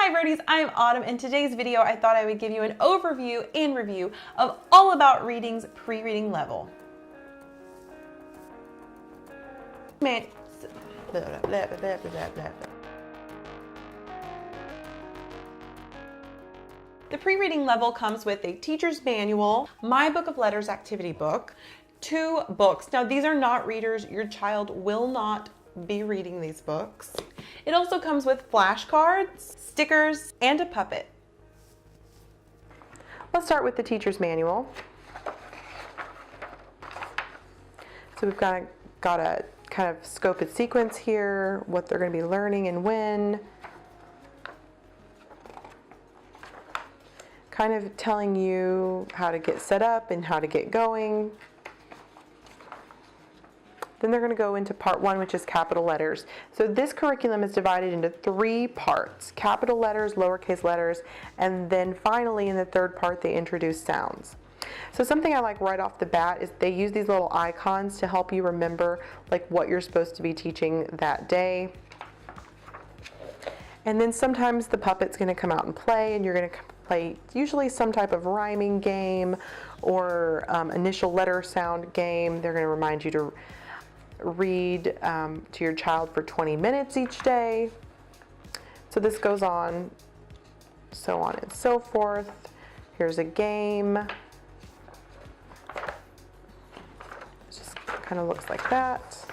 Hi Birdies, I'm Autumn. In today's video, I thought I would give you an overview and review of All About Reading's pre-reading level. Man, the pre-reading level comes with a teacher's manual, my book of letters activity book, 2 books. Now these are not readers. Your child will not be reading these books. It also comes with flashcards, stickers, and a puppet. Let's start with the teacher's manual. So we've got a kind of scope and sequence here, what they're going to be learning and when. Kind of telling you how to get set up and how to get going. Then they're going to go into part 1, which is capital letters. So this curriculum is divided into 3 parts: capital letters, lowercase letters, and then finally in the 3rd part they introduce sounds. So something I like right off the bat is they use these little icons to help you remember like what you're supposed to be teaching that day. And then sometimes the puppet's going to come out and play, and you're going to play usually some type of rhyming game or initial letter sound game. They're going to remind you to read to your child for 20 minutes each day. So this goes on, so on and so forth. Here's a game. It just kind of looks like that.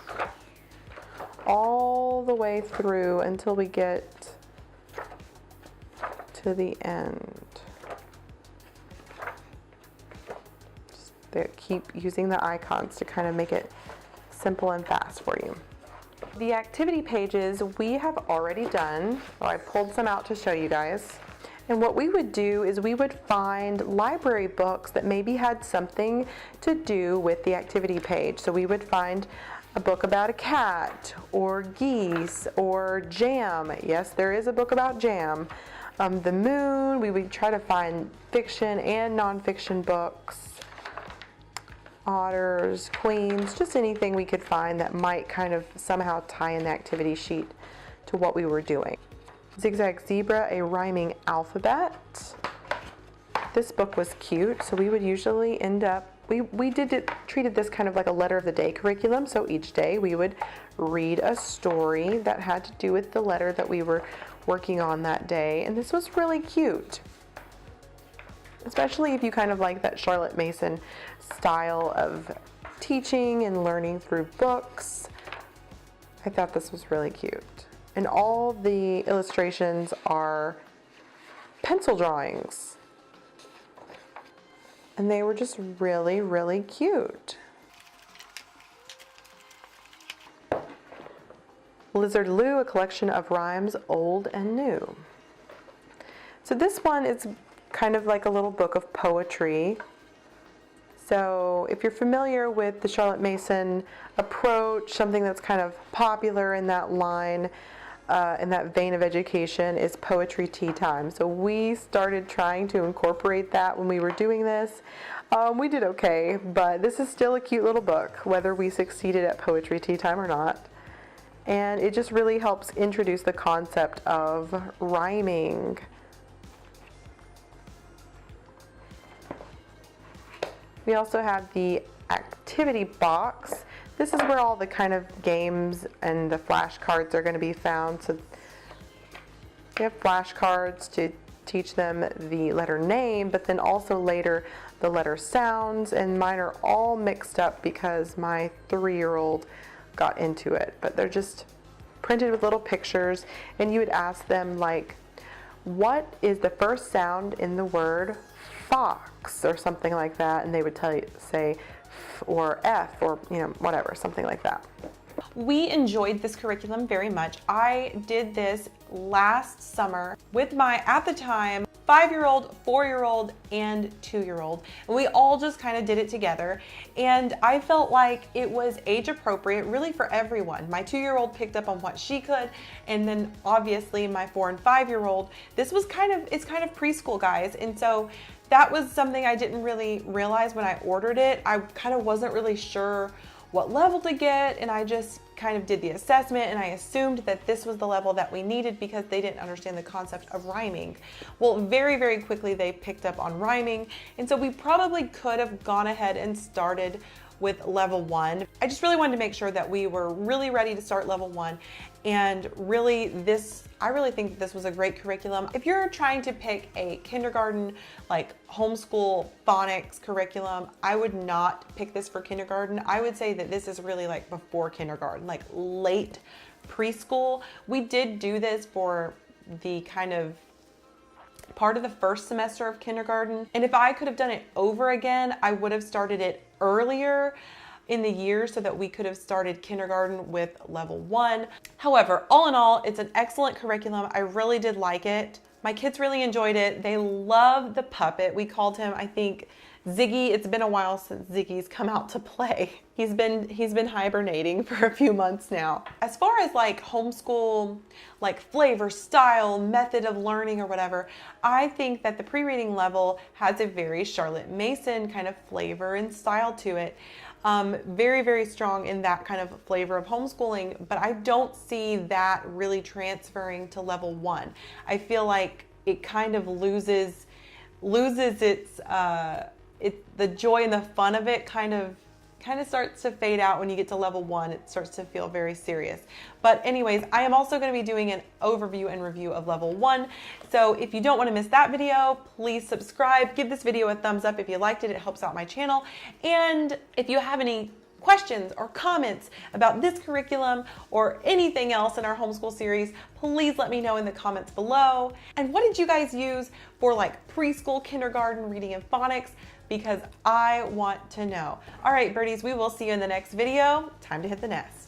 All the way through until we get to the end. They keep using the icons to kind of make it simple and fast for you. The activity pages we have already done. Oh, I pulled some out to show you guys. And what we would do is we would find library books that maybe had something to do with the activity page. So we would find a book about a cat or geese or jam. Yes, there is a book about jam. The moon. We would try to find fiction and nonfiction books. Otters, queens, just anything we could find that might kind of somehow tie in the activity sheet to what we were doing. Zigzag Zebra, a rhyming alphabet. This book was cute, so we would usually end up, treated this kind of like a letter of the day curriculum, so each day we would read a story that had to do with the letter that we were working on that day, and this was really cute. Especially if you kind of like that Charlotte Mason style of teaching and learning through books. I thought this was really cute. And all the illustrations are pencil drawings. And they were just really, really cute. Lizard Lou, a collection of rhymes, old and new. So this one is kind of like a little book of poetry. So if you're familiar with the Charlotte Mason approach, something that's kind of popular in that line, in that vein of education, is poetry tea time. So we started trying to incorporate that when we were doing this. We did okay, but this is still a cute little book, whether we succeeded at poetry tea time or not. And it just really helps introduce the concept of rhyming. We also have the activity box. This is where all the kind of games and the flashcards are going to be found. So we have flashcards to teach them the letter name, but then also later the letter sounds, and mine are all mixed up because my 3-year-old got into it. But they're just printed with little pictures, and you would ask them like, what is the first sound in the word fox, or something like that, and they would tell you, say F or F, or whatever, something like that. We enjoyed this curriculum very much. I did this last summer with my, at the time, 5-year-old, 4-year-old, and 2-year-old. And we all just kind of did it together. And I felt like it was age appropriate really for everyone. My 2-year-old picked up on what she could. And then obviously my 4 and 5-year-old, it's kind of preschool, guys. And so that was something I didn't really realize when I ordered it. I kind of wasn't really sure what level to get, and I just kind of did the assessment, and I assumed that this was the level that we needed because they didn't understand the concept of rhyming. Well, very, very quickly they picked up on rhyming, and so we probably could have gone ahead and started with level 1. I just really wanted to make sure that we were really ready to start level 1, and really I really think that this was a great curriculum. If you're trying to pick a kindergarten, like homeschool phonics curriculum, I would not pick this for kindergarten. I would say that this is really like before kindergarten, like late preschool. We did do this for the kind of part of the first semester of kindergarten. And if I could have done it over again, I would have started it earlier in the year so that we could have started kindergarten with level 1. However, all in all, it's an excellent curriculum. I really did like it. My kids really enjoyed it. They love the puppet. We called him, I think, Ziggy. It's been a while since Ziggy's come out to play. He's been hibernating for a few months now. As far as like homeschool, like flavor, style, method of learning or whatever, I think that the pre-reading level has a very Charlotte Mason kind of flavor and style to it. Very, very strong in that kind of flavor of homeschooling, but I don't see that really transferring to level 1. I feel like it kind of loses its the joy and the fun of it kind of starts to fade out when you get to level 1. It starts to feel very serious. But anyways, I am also going to be doing an overview and review of level 1. So if you don't want to miss that video, please subscribe. Give this video a thumbs up if you liked it. It helps out my channel. And if you have any questions or comments about this curriculum or anything else in our homeschool series, please let me know in the comments below. And what did you guys use for like preschool, kindergarten, reading and phonics? Because I want to know. All right, birdies, we will see you in the next video. Time to hit the nest.